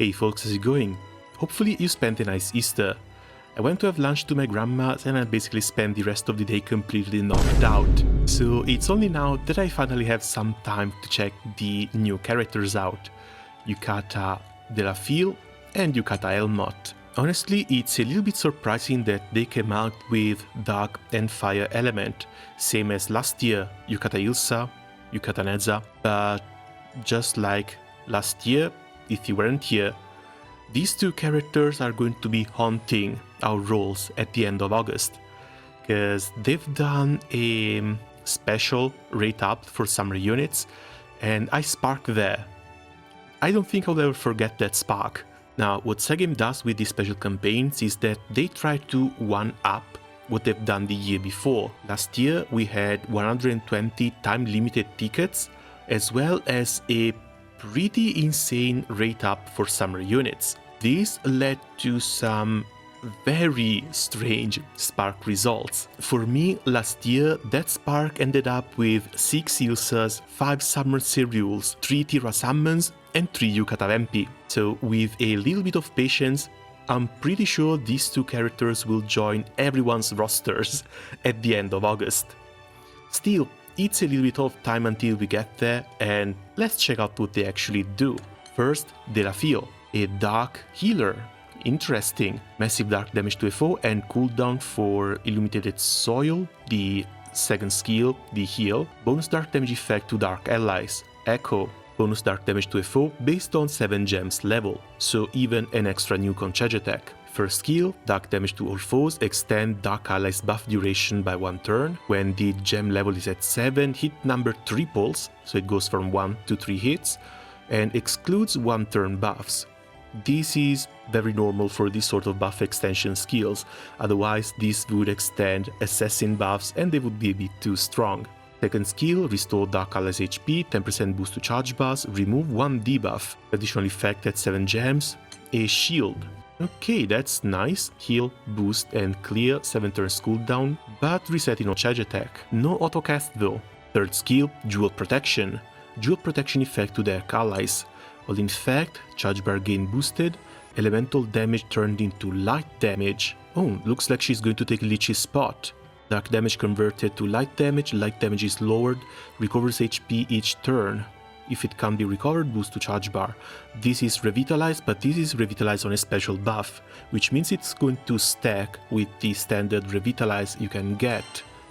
Hey folks, how's it going? Hopefully you spent a nice Easter. I went to have lunch to my grandma's and I basically spent the rest of the day completely knocked out. So it's only now that I finally have some time to check the new characters out. Yukata Deail and Yukata Elmot. Honestly, it's a little bit surprising that they came out with Dark and Fire element, same as last year, Yukata Ilsa, Yukata Neza, but just like last year, if you weren't here, these two characters are going to be haunting our roles at the end of August, because they've done a special rate up for summer units, and I sparked there. I don't think I'll ever forget that spark. Now, what Segame does with these special campaigns is that they try to one-up what they've done the year before. Last year we had 120 time-limited tickets, as well as a pretty insane rate up for summer units. This led to some very strange spark results. For me, last year, that spark ended up with 6 Ilsas, 5 Summer Cereals, 3 Tira Summons, and 3 Yukata Vampi. So with a little bit of patience, I'm pretty sure these two characters will join everyone's rosters at the end of August. Still, it's a little bit of time until we get there, and let's check out what they actually do. First, Fille, a dark healer. Interesting. Massive dark damage to a foe and cooldown for Illuminated Soil, the second skill, the heal. Bonus dark damage effect to dark allies. Echo. Bonus dark damage to a foe based on 7 gems level, so even an extra nuke on charge attack. First skill, dark damage to all foes, extend dark allies buff duration by 1 turn. When the gem level is at 7, hit number triples, so it goes from 1 to 3 hits, and excludes 1 turn buffs. This is very normal for this sort of buff extension skills, otherwise this would extend assassin buffs and they would be a bit too strong. Second skill, restore Dark Allies HP, 10% boost to charge bars, remove 1 debuff. Additional effect at 7 gems, a shield. Okay, that's nice. Heal, boost and clear, 7 turns cooldown, but resetting on charge attack. No autocast though. Third skill, Jewel Protection. Jewel Protection effect to Dark Allies. While in fact, charge bar gain boosted, elemental damage turned into light damage. Oh, looks like she's going to take Lich's spot. Dark damage converted to light damage is lowered, recovers HP each turn. If it can't be recovered, boost to charge bar. This is revitalized, but this is revitalized on a special buff, which means it's going to stack with the standard revitalize you can get.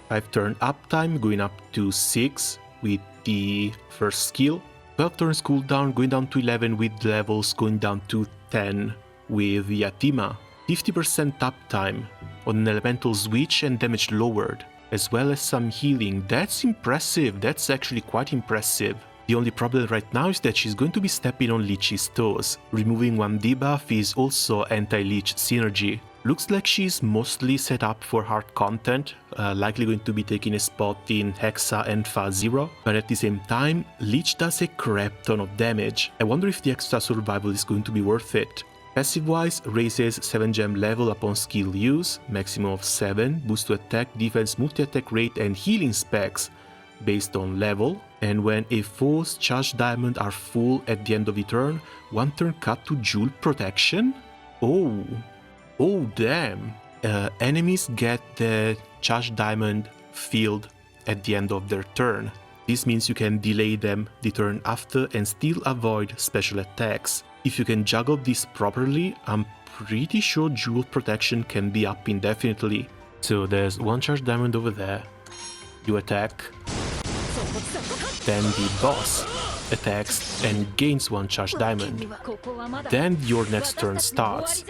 5 turn uptime going up to 6 with the first skill. 12 turns cooldown going down to 11 with levels going down to 10 with Yatima. 50% uptime on an elemental switch and damage lowered, as well as some healing. That's impressive, that's actually quite impressive. The only problem right now is that she's going to be stepping on Lich's toes. Removing 1 debuff is also anti-Lich synergy. Looks like she's mostly set up for hard content, likely going to be taking a spot in Hexa and Fa Zero, but at the same time, Lich does a crap ton of damage. I wonder if the extra survival is going to be worth it. Passive-wise, raises 7 gem level upon skill use, maximum of 7, boost to attack, defense, multi-attack rate and healing specs based on level, and when a foe's charged diamond are full at the end of the turn, 1 turn cut to Jewel Protection? Oh damn! Enemies get the charged diamond filled at the end of their turn. This means you can delay them the turn after and still avoid special attacks. If you can juggle this properly, I'm pretty sure Jewel Protection can be up indefinitely. So there's 1 charged diamond over there. You attack. Then the boss attacks and gains 1 charged diamond. Then your next turn starts.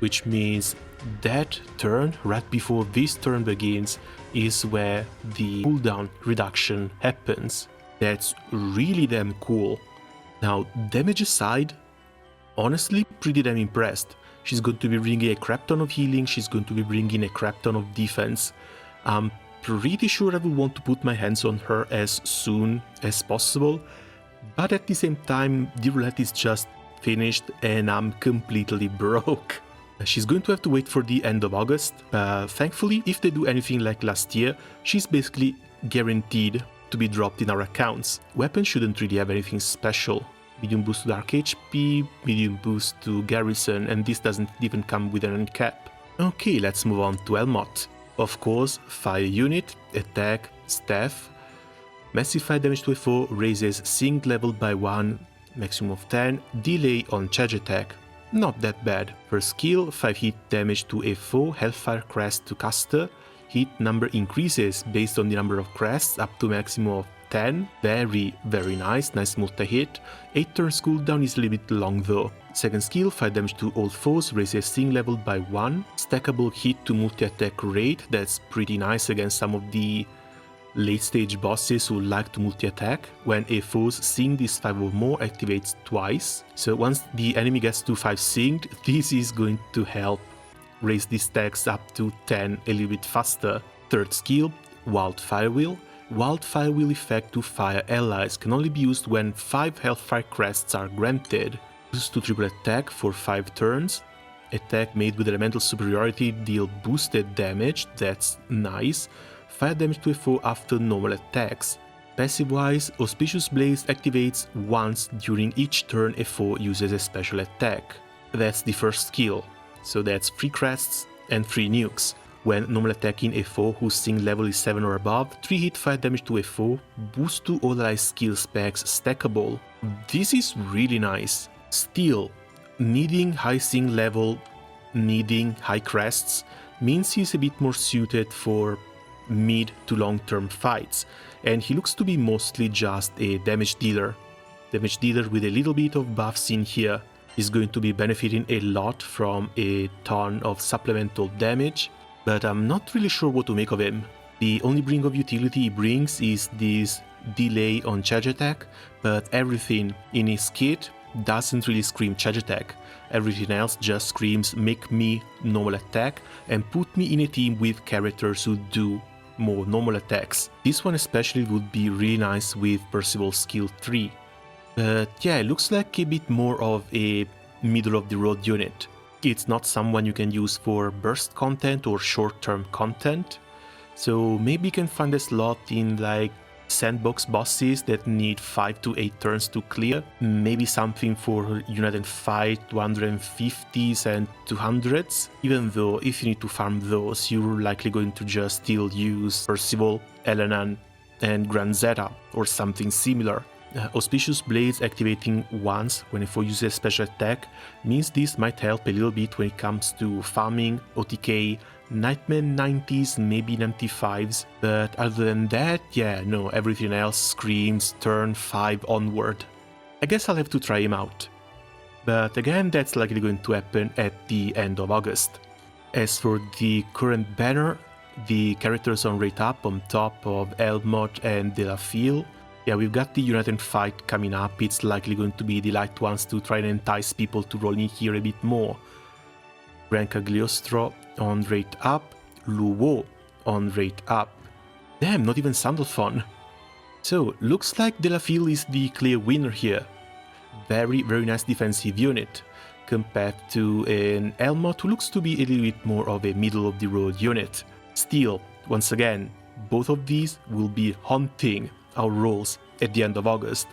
Which means that turn, right before this turn begins, is where the cooldown reduction happens. That's really damn cool. Now, damage aside, honestly pretty damn impressed. She's going to be bringing a crap ton of healing, she's going to be bringing a crap ton of defense. I'm pretty sure I will want to put my hands on her as soon as possible, but at the same time, the roulette is just finished and I'm completely broke. She's going to have to wait for the end of August. Thankfully, if they do anything like last year, she's basically guaranteed to be dropped in our accounts. Weapons shouldn't really have anything special. medium boost to Dark HP, medium boost to Garrison, and this doesn't even come with an cap. Okay, let's move on to Elmott. Of course, fire unit, attack, staff. Massive fire damage to a foe, raises sync level by 1, maximum of 10, delay on charge attack. Not that bad. First skill, 5 hit damage to a foe, Hellfire Crest to caster. Hit number increases based on the number of crests up to maximum of 10. Very nice multi-hit. 8 turns cooldown is a little bit long though. Second skill, 5 damage to all foes, raises sync level by 1. Stackable hit to multi-attack rate, that's pretty nice against some of the late stage bosses who like to multi-attack. When a foe's synced is 5 or more, activates twice. So once the enemy gets to 5 synced, this is going to help raise the stacks up to 10 a little bit faster. Third skill, Wildfire Wheel. Wildfire Wheel effect to fire allies can only be used when 5 Hellfire Crests are granted. Boost to triple attack for 5 turns. Attack made with elemental superiority deal boosted damage, that's nice. Fire damage to a foe after normal attacks. Passive-wise, Auspicious Blaze activates once during each turn a foe uses a special attack. That's the first skill, so that's 3 crests and 3 nukes. When normal attacking a foe whose sync level is 7 or above, 3 hit fire damage to a foe, boost to all allies skill specs stackable. This is really nice. Still, needing high sync level, needing high crests, means he's a bit more suited for mid to long term fights, and he looks to be mostly just a damage dealer. Damage dealer with a little bit of buffs in here. Is going to be benefiting a lot from a ton of supplemental damage, but I'm not really sure what to make of him. The only bring of utility he brings is this delay on charge attack, but everything in his kit doesn't really scream charge attack. Everything else just screams make me normal attack and put me in a team with characters who do more normal attacks. This one especially would be really nice with Percival skill 3. But yeah, it looks like a bit more of a middle of the road unit. It's not someone you can use for burst content or short-term content, so maybe you can find a slot in like sandbox bosses that need 5 to 8 turns to clear. Maybe something for United Fight 150s and 200s, even though if you need to farm those, you're likely going to just still use Percival, Elenan, and Grand Zeta or something similar. Auspicious Blades activating once when a foe uses a special attack means this might help a little bit when it comes to farming, OTK, Nightmare 90s, maybe 95s, but other than that, yeah, no, everything else screams turn 5 onward. I guess I'll have to try him out. But again, that's likely going to happen at the end of August. As for the current banner, the characters on rate up on top of Elmott and Fille. Yeah, we've got the United Fight coming up. It's likely going to be the light ones to try and entice people to roll in here a bit more. Gran Cagliostro on rate up, Luo on rate up. Damn, not even Sandalphon. So, looks like Fille is the clear winner here. Very nice defensive unit, compared to an Elmott who looks to be a little bit more of a middle of the road unit. Still, once again, both of these will be haunting our rolls at the end of August,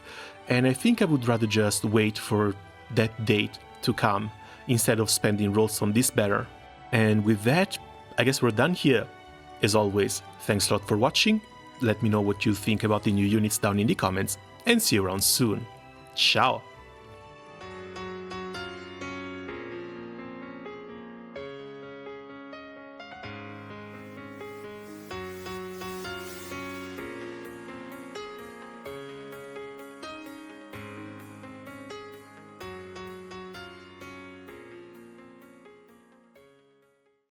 and I think I would rather just wait for that date to come instead of spending rolls on this banner. And with that, I guess we're done here. As always, thanks a lot for watching, let me know what you think about the new units down in the comments, and see you around soon. Ciao!